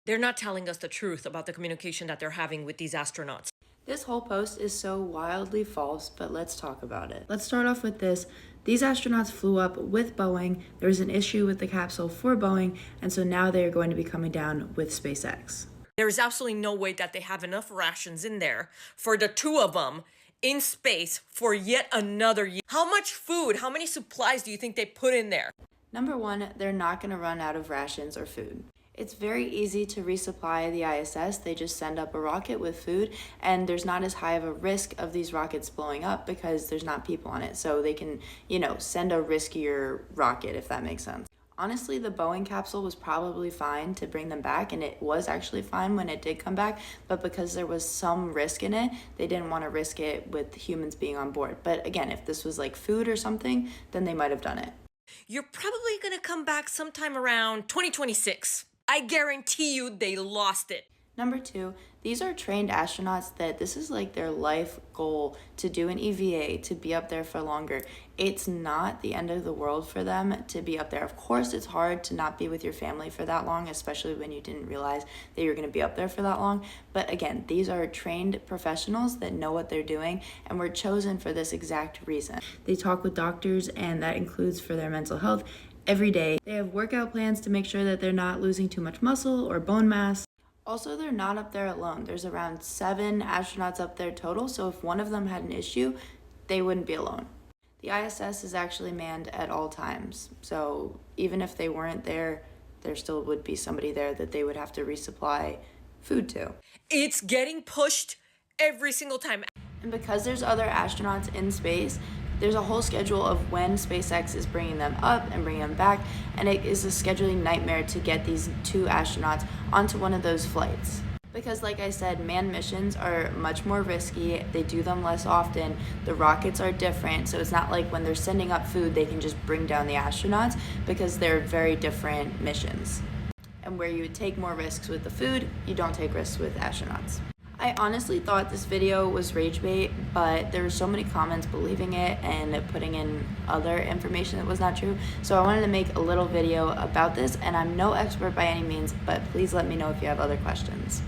They're not telling us the truth about the communication that they're having with these astronauts. This whole post is so wildly false, but let's talk about it. Let's start off with this. These astronauts flew up with Boeing. There was an issue with the capsule for Boeing, and so now they are going to be coming down with SpaceX. There is absolutely no way that they have enough rations in there for the two of them in space for yet another year. How much food, how many supplies do you think they put in there? Number one, they're not going to run out of rations or food. It's very easy to resupply the ISS. They just send up a rocket with food, and there's not as high of a risk of these rockets blowing up because there's not people on it. So they can, send a riskier rocket, if that makes sense. Honestly, the Boeing capsule was probably fine to bring them back, and it was actually fine when it did come back, but because there was some risk in it, they didn't want to risk it with humans being on board. But again, if this was like food or something, then they might have done it. You're probably going to come back sometime around 2026. I guarantee you they lost it. Number two, these are trained astronauts that this is like their life goal to do an EVA, to be up there for longer. It's not the end of the world for them to be up there. Of course, it's hard to not be with your family for that long, especially when you didn't realize that you're going to be up there for that long. But again, these are trained professionals that know what they're doing and were chosen for this exact reason. They talk with doctors, and that includes for their mental health every day. They have workout plans to make sure that they're not losing too much muscle or bone mass. Also, they're not up there alone. There's around 7 astronauts up there total, so if one of them had an issue, they wouldn't be alone. The ISS is actually manned at all times, so even if they weren't there, there still would be somebody there that they would have to resupply food to. It's getting pushed every single time. And because there's other astronauts in space, there's a whole schedule of when SpaceX is bringing them up and bringing them back, and it is a scheduling nightmare to get these 2 astronauts onto one of those flights. Because like I said, manned missions are much more risky, they do them less often, the rockets are different, so it's not like when they're sending up food they can just bring down the astronauts, because they're very different missions. And where you would take more risks with the food, you don't take risks with astronauts. I honestly thought this video was rage bait, but there were so many comments believing it and putting in other information that was not true. So I wanted to make a little video about this, and I'm no expert by any means, but please let me know if you have other questions.